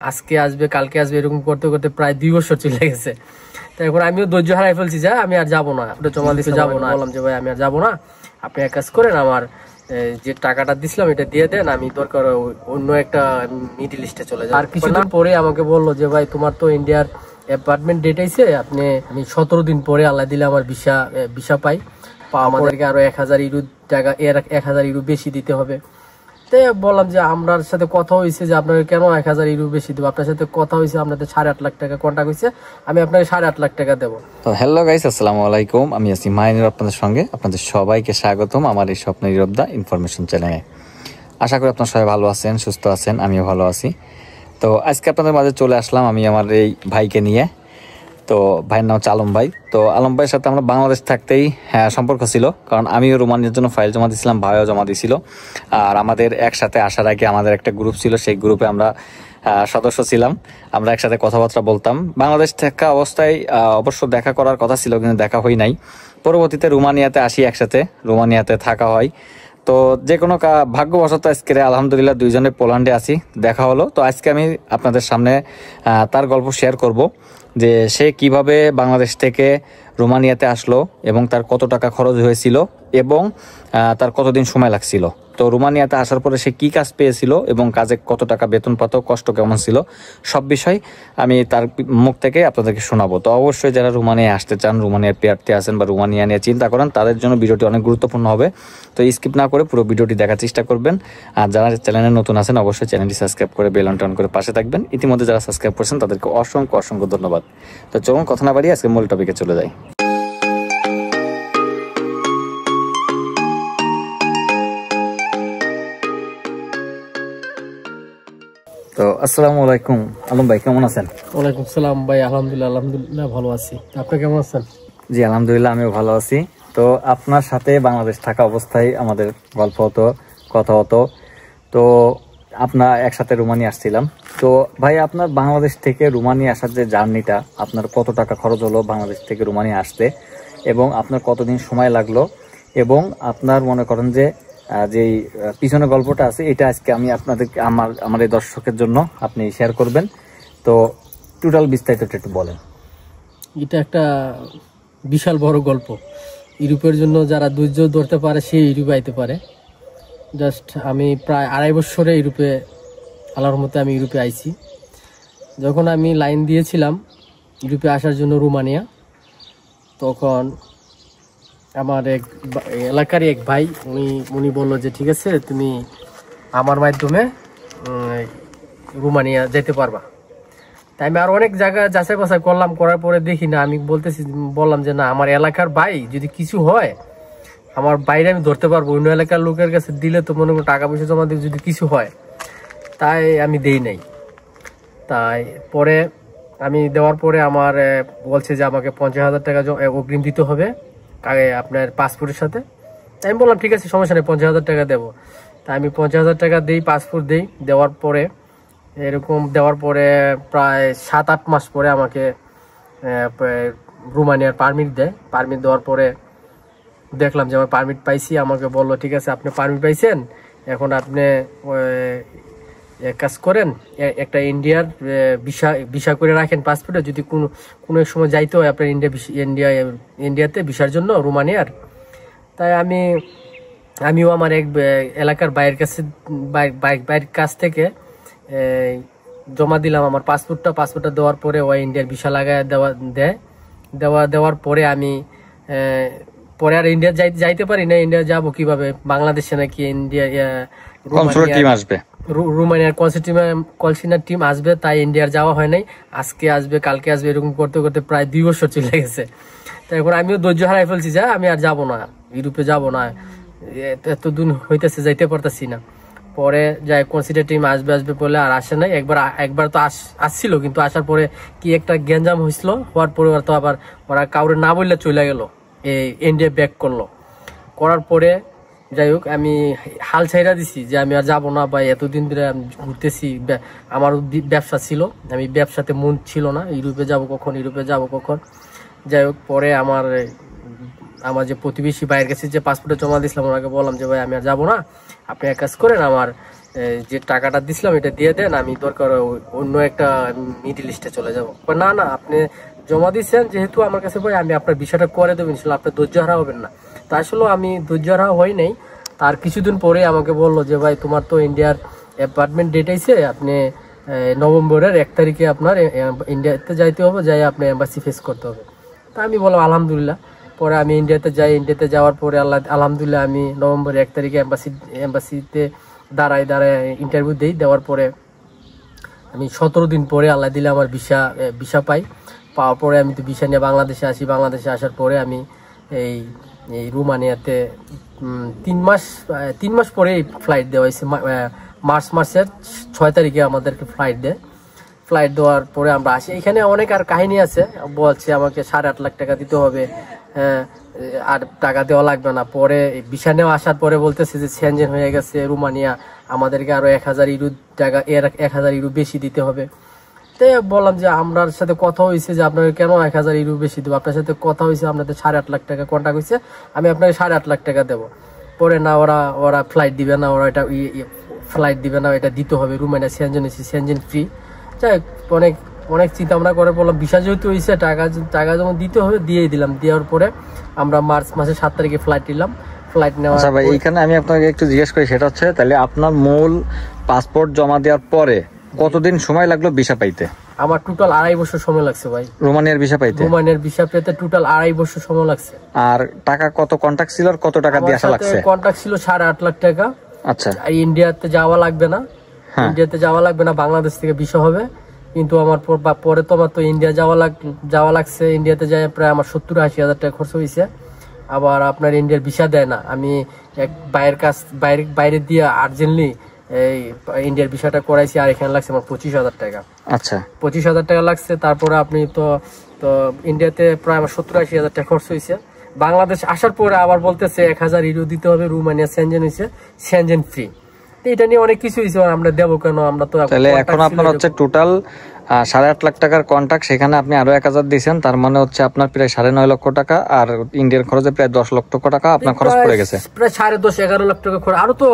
আজকে আসবে কালকে আসবে এরকম করতে করতে প্রায় 2 বছর চলে গেছে। তো এখন আমিও ধৈর্য হারাই ফেলছি যে আমি আর যাবো না, ওটা জমা দিতে যাবো না। বললাম যে ভাই আমি আর যাবো না, আপনি এক কাজ করেন, আমার যে টাকাটা দিছিলাম এটা দিয়ে দেন, আমি দরকার অন্য একটা মিডিল ইস্টে চলে যাই। আর কিছুদিন পরে আমাকে বললো যে ভাই তোমার তো ইন্ডিয়ার অ্যাপার্টমেন্ট ডেট আইছে, আপনি 17 দিন পরে আল্লাহ দিলে আমার ভিসা পাই, আমাদেরকে আরো 1000 ইউরো টাকা 1000 ইউরো বেশি দিতে হবে। তাই বললাম যে আপনার সাথে কথা হয়েছে যে আপনাকে কেন 1000 ইউরো বেশি দেবো, আপনার সাথে কথা হয়েছে, আপনাদের 8.5 লাখ টাকা কন্ট্যাক্ট হয়েছে, আমি আপনাকে 8.5 লাখ টাকা দেবো। তো হ্যালো গাইস, আসসালামু আলাইকুম। আমি আছি মাইনুর, আপনাদের সঙ্গে। আপনাদের সবাইকে স্বাগতম আমার এই স্বপ্নের ইরোবদা ইনফরমেশন চ্যানেলে। আশা করি আপনারা সবাই ভালো আছেন, সুস্থ আছেন, আমিও ভালো আছি। তো আজকে আপনাদের মাঝে চলে আসলাম আমি আমার এই ভাইকে নিয়ে। তো ভাইয়ের নাম হচ্ছে আলম ভাই। তো আলম ভাইয়ের সাথে আমরা বাংলাদেশ থাকতেই সম্পর্ক ছিল, কারণ আমিও রোমানিয়ার জন্য ফাইল জমা দিয়েছিলাম, ভাইও জমা দিয়েছিল। আর আমাদের একসাথে আসার আগে আমাদের একটা গ্রুপ ছিল, সেই গ্রুপে আমরা সদস্য ছিলাম, আমরা একসাথে কথাবার্তা বলতাম। বাংলাদেশ থাকা অবস্থায় অবশ্য দেখা করার কথা ছিল, কিন্তু দেখা হয় নাই। পরবর্তীতে রোমানিয়াতে আসি, একসাথে রোমানিয়াতে থাকা হয়। তো যে কোনো ভাগ্যবশত আজকে আলহামদুলিল্লাহ দুইজনে পোল্যান্ডে আছি, দেখা হলো। তো আজকে আমি আপনাদের সামনে তার গল্প শেয়ার করব, যে সে কিভাবে বাংলাদেশ থেকে রোমানিয়াতে আসলো এবং তার কত টাকা খরচ হয়েছিল এবং তার কতদিন সময় লাগছিল। তো রোমানিয়াতে আসার পরে সে কি কাজ পেয়েছিল এবং কাজে কত টাকা বেতন পাত, কষ্ট কেমন ছিল, সব বিষয় আমি তার মুখ থেকে আপনাদেরকে শোনাবো। তো অবশ্যই যারা রোমানিয়া আসতে চান, রোমানিয়ার প্রার্থী আছেন বা রোমানিয়া নিয়ে চিন্তা করেন, তাদের জন্য ভিডিওটি অনেক গুরুত্বপূর্ণ হবে। তো স্কিপ না করে পুরো ভিডিওটি দেখার চেষ্টা করবেন। আর যারা চ্যানেলে নতুন আছেন অবশ্যই চ্যানেলটি সাবস্ক্রাইব করে বেল আইকন করে পাশে থাকবেন। ইতিমধ্যে যারা সাবস্ক্রাইব করেছেন তাদেরকে অসংখ্য অসংখ্য ধন্যবাদ। তো চলুন কথা না বাড়িয়ে আজকে মূল টপিকে চলে যাই। তো আসসালামু আলাইকুম আলম ভাই, কেমন আছেন? ওয়ালাইকুম সালাম ভাই, আলহামদুলিল্লাহ ভালো আছি। আপনি কেমন আছেন? জি আলহামদুলিল্লাহ, আমিও ভালো আছি। তো আপনার সাথে বাংলাদেশ থাকা অবস্থায় আমাদের গল্প হতো, কথা হতো। তো আপনার একসাথে রোমানিয়া আসছিলাম। তো ভাই, আপনার বাংলাদেশ থেকে রোমানিয়া আসার যে জার্নিটা, আপনার কত টাকা খরচ হলো বাংলাদেশ থেকে রোমানিয়া আসতে, এবং আপনার কতদিন সময় লাগলো, এবং আপনার মনে করেন যে যেই পিছনে গল্পটা আছে, এটা আজকে আমি আপনাদেরকে আমার এই দর্শকের জন্য আপনি শেয়ার করবেন। তো টোটাল বিস্তারিত একটু বলেন। এটা একটা বিশাল বড় গল্প। ইউরোপের জন্য যারা ধৈর্য ধরতে পারে সে ইউরোপে আইতে পারে। জাস্ট আমি প্রায় 2.5 বছরে ইউরোপে, আল্লাহর মতে আমি ইউরোপে আইছি। যখন আমি লাইন দিয়েছিলাম ইউরোপে আসার জন্য রোমানিয়া, তখন আমার এক এলাকারই এক ভাই উনি বললো যে ঠিক আছে, তুমি আমার মাধ্যমে রোমানিয়া যেতে পারবা। তাই আমি আর অনেক জায়গা যাচাই বাছাই করলাম, করার পরে দেখি না, আমি বললাম যে না, আমার এলাকার ভাই যদি কিছু হয়, আমার বাইরে আমি ধরতে পারবো, অন্য এলাকার লোকের কাছে দিলে তো মনে করো টাকা পয়সা জমা দিয়ে যদি কিছু হয়, তাই আমি দেই নাই। তাই পরে আমি দেওয়ার পরে আমার বলছে যে আমাকে 50,000 টাকা অগ্রিম দিতে হবে আপনার পাসপোর্টের সাথে। তাই আমি বললাম ঠিক আছে, সমস্যা নেই, 50,000 টাকা দেবো। তাই আমি 50,000 টাকা দিই, পাসপোর্ট দিই। দেওয়ার পরে প্রায় 7-8 মাস পরে আমাকে রোমানিয়ার পারমিট দেয়। পারমিট দেওয়ার পরে দেখলাম যে আমার পারমিট পাইছি। আমাকে বললো ঠিক আছে, আপনি পারমিট পাইছেন, এখন আপনি এক কাজ করেন, একটা ইন্ডিয়ার ভিসা করে রাখেন পাসপোর্টে, যদি কোনো সময় যাইতে হয় আপনার ইন্ডিয়াতে ভিসার জন্য রোমানিয়ার। তাই আমিও আমার এক এলাকার বাইরের কাছ থেকে জমা দিলাম আমার পাসপোর্টটা দেওয়ার পরে ওই ইন্ডিয়ার ভিসা লাগায় দেওয়ার পরে আমি পরে আর ইন্ডিয়া যাইতে পারি না। ইন্ডিয়া যাবো কিভাবে? বাংলাদেশে নাকি রোমানিয়ার কনসুলার টিম আসবে, তাই ইন্ডিয়ার যাওয়া হয় নাই। আজকে আসবে কালকে আসবে এরকম করতে করতে প্রায় 2 বছর চলে গেছে। তো এখন আমিও ধৈর্য হারাই ফেলছি যে আমি আর যাবো না, ইউরোপে যাবো না, এতদিন হইতেছে যাইতে পারতেছি না। পরে যাই কনসিডার টিম আসবে বলে আর আসে নাই। একবার তো আসছিল, কিন্তু আসার পরে কি একটা গ্যাঞ্জাম হয়েছিল, হওয়ার পরে তো আবার ওরা কাউরে না বললে চলে গেল, ইন্ডিয়া ব্যাক করার পরে যাই হোক আমি হাল ছাইরা দিছি যে আমি আর যাবো না, বা এতদিন ধরে আমি ঘুরতেছি, আমার ব্যবসা ছিল, আমি ব্যবসাতে মন ছিল না, ইউরোপে যাব কখন। যাই হোক পরে আমার যে প্রতিবেশী ভাইয়ের কাছে যে পাসপোর্টে জমা দিয়েছিলাম, ওনাকে বললাম যে ভাই আমি আর যাবো না, আপনি এক কাজ করেন, আমার যে টাকাটা দিছিলাম এটা দিয়ে দেন, আমি দরকার অন্য একটা মিডল ইস্টে চলে যাবো। না না, আপনি জমা দিচ্ছেন যেহেতু আমার কাছে ভাই, আমি আপনার বিষয়টা করে দেবো ইনশাল্লাহ, আপনি ধৈর্য হারা হবেন না। তা আসলে আমি ধৈর্য হারা হই নাই। তার কিছুদিন পরে আমাকে বললো যে ভাই তোমার তো ইন্ডিয়ার অ্যাপার্টমেন্ট ডেট আইছে, আপনি নভেম্বরের 1 তারিখে আপনার ইন্ডিয়াতে যাইতে হবে, যাই আপনি এম্বাসি ফেস করতে হবে। তা আমি বললাম আলহামদুলিল্লাহ। পরে আমি ইন্ডিয়াতে যাই, ইন্ডিয়াতে যাওয়ার পরে আলহামদুলিল্লাহ আমি নভেম্বরের 1 তারিখে এম্বাসিতে দাঁড়ায় ইন্টারভিউ দিই। দেওয়ার পরে আমি 17 দিন পরে আল্লাহ দিলে আমার ভিসা পাই। পাওয়ার পরে আমি তো ভিসা নিয়ে বাংলাদেশে আসি। বাংলাদেশে আসার পরে আমি এই রোমানিয়াতে 3 মাস পরে ফ্লাইট দেওয়া হয়েছে। মার্চের 6 তারিখে আমাদেরকে ফ্লাইট দেয়। ফ্লাইট দেওয়ার পরে আমরা আসি। এখানে অনেক আর কাহিনী আছে, বলছে আমাকে 8.5 লাখ টাকা দিতে হবে, আর টাকা দেওয়া লাগবে না। পরে ভিসা নেওয়া আসার পরে বলতেছে যে সেনজেন হয়ে গেছে রোমানিয়া, আমাদেরকে আরো 1000 ইউরো টাকা, 1000 ইউরো বেশি দিতে হবে। তাই বললাম যে আপনার সাথে কথা হয়েছে যে আপনাকে কেন 1000 ইউরো বেশি দেবো, আপনার সাথে কথা হয়েছে, আপনাদের 8.5 লাখ টাকা কন্ট্যাক্ট হয়েছে, আমি আপনাকে 8.5 লাখ টাকা দেবো। পরে না, ওরা ফ্লাইট দিবে না, ওরা এটা ফ্লাইট দিবে না, এটা দিতে হবে। Romania Schengen free. যাই অনেক অনেক চিন্তা ভাবনা করে বললাম ভিসা যেহেতু হয়েছে, টাকা যেমন দিতে হবে দিয়েই দিলাম। দেওয়ার পরে আমরা মার্চ মাসের 7 তারিখে ফ্লাইট নিলাম। ফ্লাইট নেওয়া। আচ্ছা ভাই, এইখানে আমি আপনাকে একটু জিজ্ঞেস করি, সেটা হচ্ছে তাহলে আপনার মূল পাসপোর্ট জমা দেওয়ার পরে কতদিন সময় লাগলো ভিসা পাইতে? আমার টোটাল 2.5 বছর সময় লাগছে ভাই রোমানিয়ার ভিসা পাইতে। রোমানিয়ার ভিসা পেতে টোটাল 2.5 বছর সময় লাগছে। আর টাকা কত কন্ট্যাক্ট ছিল, আর কত টাকা দিয়ে আসা লাগছে? কন্ট্যাক্ট ছিল 8.5 লাখ টাকা। আচ্ছা। আর ইন্ডিয়াতে যাওয়া লাগবে না, বাংলাদেশ থেকে ভিসা হবে। কিন্তু আমার পরে তো আমার তো ইন্ডিয়া যাওয়া লাগছে। ইন্ডিয়াতে যাই প্রায় আমার 70-80 হাজার টাকা খরচ হয়েছে। আবার আপনার ইন্ডিয়ার ভিসা দেয় না, আমি এক বাইরে দিয়ে আর্জেন্টলি এই ইন্ডিয়ার ভিসাটা করাইছি, আর এখানে লাগছে আমার 25,000 টাকা। আচ্ছা, 25,000 টাকা লাগছে। তারপরে আপনি তো ইন্ডিয়াতে প্রায় আমার 70-80 হাজার টাকা খরচ হয়েছে। বাংলাদেশ আসার পরে আবার বলতেছে 1000 ইউরো দিতে হবে, রোমানিয়া সেনজেন হয়েছে, সেনজেন ফ্রি। এটা নিয়ে অনেক কিছু হয়েছে, আমরা দেবো কেন? আমরা তো তাহলে এখন আপনার হচ্ছে টোটাল 8.5 লাখ টাকার কন্ট্রাক্ট, সেখানে আপনি আরো 1000 দিয়েছেন, তার মানে হচ্ছে আপনার প্রায় 9.5 লক্ষ টাকা। আর ইন্ডিয়ার খরচে প্রায় 10 লক্ষ টাকা আপনার খরচ পড়ে গেছে। প্রায় 10.5-11 লাখ টাকা খরচ, আরো তো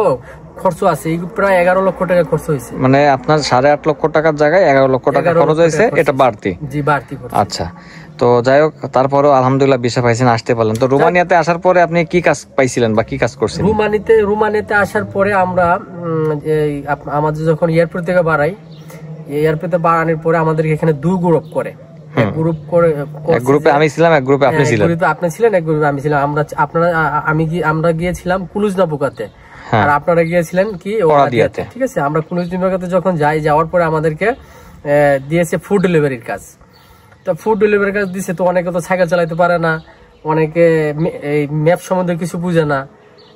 খরচ আছে, প্রায় 11 লক্ষ টাকা খরচ হয়েছে। মানে আপনার 8.5 লক্ষ টাকার জায়গায় 11 লক্ষ টাকা খরচ হয়েছে, এটা বাড়তি। জি, বাড়তি। আচ্ছা, তো যাই হোক, তারপরেও আলহামদুলিল্লাহ ভিসা পাইছেন, আসতে পারলেন। তো রোমানিয়াতে আসার পরে আপনি কি কাজ পাইছিলেন বা কি কাজ করছেন? রোমানিয়াতে আসার পরে আমরা আমাদের যখন এয়ারপোর্ট থেকে বাড়াই, এয়ারপোর্টে বাড়ানোর পরে আমাদেরকে এখানে 2 গ্রুপ করে, এক গ্রুপে আমি ছিলাম, এক গ্রুপে আপনি ছিলেন। আপনি ছিলেন, এক গ্রুপে আমি ছিলাম। আমরা গিয়েছিলাম কুলুজনাবুকাতে, আর আপনারা গিয়েছিলেন কি ওরাদিয়াতে। ঠিক আছে, আমরা কুলুজনাবুকাতে যখন যাওয়ার পরে আমাদেরকে দিয়েছে ফুড ডেলিভারির কাজ। তো ফুড ডেলিভারির কাজ দিছে, তো অনেকে তো সাইকেল চালাইতে পারে না, অনেকে এই ম্যাপ সম্বন্ধে কিছু বুঝে না।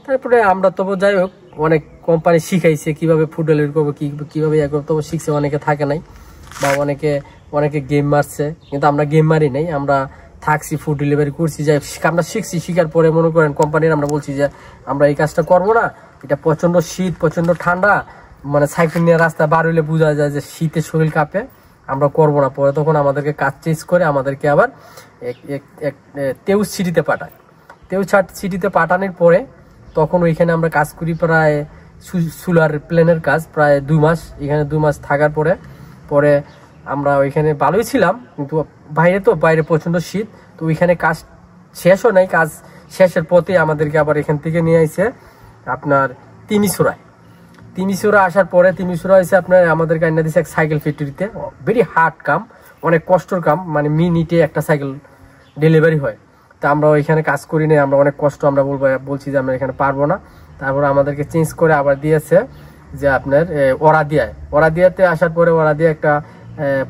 তারপরে আমরা তবু যাই হোক অনেক কোম্পানি শিখাইছে কিভাবে ফুড ডেলিভারি করবো, কিভাবে ইয়ে করবো, তবু শিখছে। অনেকে থাকে নাই, বা অনেকে গেম মারছে, কিন্তু আমরা গেম মারি নাই, আমরা থাকছি, ফুড ডেলিভারি করছি, যাই আমরা শিখছি। শিখার পরে মনে করেন কোম্পানির আমরা বলছি যে আমরা এই কাজটা করবো না, এটা প্রচন্ড শীত, প্রচন্ড ঠান্ডা, মানে সাইকেল নিয়ে রাস্তা বার হইলে বোঝা যায় যে শীতে শরীর কাঁপে, আমরা করবো না। পরে তখন আমাদেরকে কাজ চেঞ্জ করে আমাদেরকে আবার তেউস সিটিতে পাঠায়। তেউস সিটিতে পাঠানোর পরে তখন ওইখানে আমরা কাজ করি, প্রায় সোলার প্লেনের কাজ, প্রায় 2 মাস। এখানে 2 মাস থাকার পরে আমরা ওইখানে ভালোই ছিলাম, কিন্তু বাইরে প্রচন্ড শীত। তো ওইখানে কাজ শেষও নাই, কাজ শেষের পথে আমাদেরকে আবার এখান থেকে নিয়ে আসছে আপনার তিমিসুরা আসার পরে, তিমিসুরা এসে আপনার আমাদেরকে আইনা দিচ্ছে এক সাইকেল ফ্যাক্টরিতে। ভেরি হার্ড কাম, অনেক কষ্টর কাম, মানে মিনিটে একটা সাইকেল ডেলিভারি হয়। তা আমরা ওইখানে কাজ করি না, আমরা অনেক কষ্ট, আমরা বলছি যে আমরা এখানে পারবো না। তারপরে আমাদেরকে চেঞ্জ করে আবার দিয়েছে যে আপনার ওরাদিয়াতে আসার পরে, ওরাদিয়া একটা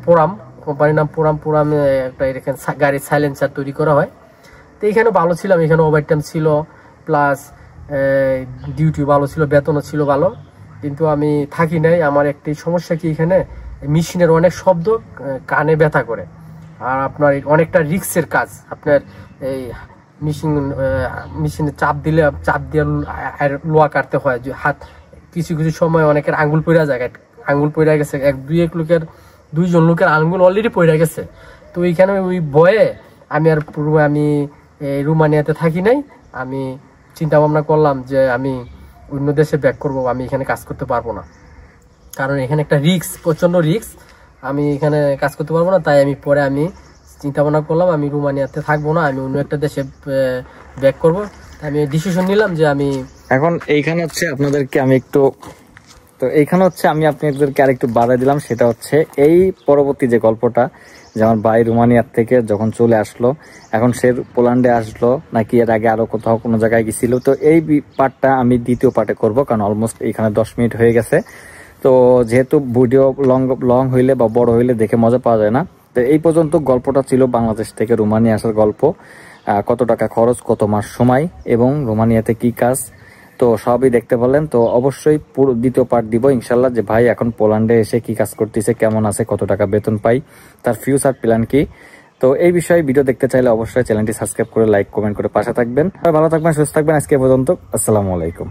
পোরাম কোম্পানির নাম, পোরাম একটা এখানে গাড়ির সাইলেন্সার তৈরি করা হয়। তো এখানে ভালো ছিলাম, এখানে ওভারটাইম ছিল, প্লাস ডিউটি ভালো ছিল, বেতনও ছিল ভালো। কিন্তু আমি থাকি নাই। আমার একটি সমস্যা কি, এখানে মেশিনের অনেক শব্দ কানে ব্যথা করে, আর আপনার অনেকটা রিস্কের কাজ। আপনার এই মেশিনে চাপ দিয়ে লোহা কাটতে হয়, হাত কিছু সময় অনেকের আঙ্গুল পড়ে যায়, আঙ্গুল পড়ে গেছে, 2জন লোকের আঙ্গুল অলরেডি পড়ে গেছে। তো ওইখানে ওই ভয়ে আমি রোমানিয়াতে থাকি নাই। আমি চিন্তা ভাবনা করলাম যে আমি অন্য দেশে ব্যাক করবো, আমি এখানে কাজ করতে পারবো না, কারণ এখানে একটা রিস্ক, প্রচন্ড রিস্ক, আমি এখানে কাজ করতে পারবো না। তাই আমি পরে আমি চিন্তা ভাবনা করলাম আমি রোমানিয়াতে থাকবো না, আমি অন্য একটা দেশে ব্যাক করবো। আমি ডিসিশন নিলাম যে আমি এখন এইখানে হচ্ছে আপনাদেরকে আমি একটু, তো এইখানে হচ্ছে আমি আপনাদেরকে আরেকটু বাড়াই দিলাম, সেটা হচ্ছে এই পরবর্তী যে গল্পটা, যে আমার ভাই রোমানিয়ার থেকে যখন চলে আসলো, এখন সে পোল্যান্ডে আসলো নাকি এর আগে আরো কোথাও কোনো জায়গায় গেছিল, তো এই পার্টটা আমি দ্বিতীয় পার্টে করব, কারণ অলমোস্ট এখানে 10 মিনিট হয়ে গেছে। তো যেহেতু ভিডিও লং হইলে বা বড় হইলে দেখে মজা পাওয়া যায় না, তো এই পর্যন্ত গল্পটা ছিল বাংলাদেশ থেকে রোমানিয়া আসার গল্প। কত টাকা খরচ, কত মাস সময় এবং রোমানিয়াতে কি কাজ, তো সবই দেখতে পারলেন। তো অবশ্যই পুরো দ্বিতীয় পার্ট দিব ইনশাল্লাহ, যে ভাই এখন পোল্যান্ডে এসে কি কাজ করতেছে, কেমন আছে, কত টাকা বেতন পাই, তার ফিউচার প্ল্যান কি। তো এই বিষয়ে ভিডিও দেখতে চাইলে অবশ্যই চ্যানেলটি সাবস্ক্রাইব করে লাইক কমেন্ট করে পাশে থাকবেন। ভালো থাকবেন, সুস্থ থাকবেন। আজকে পর্যন্ত, আসসালামু আলাইকুম।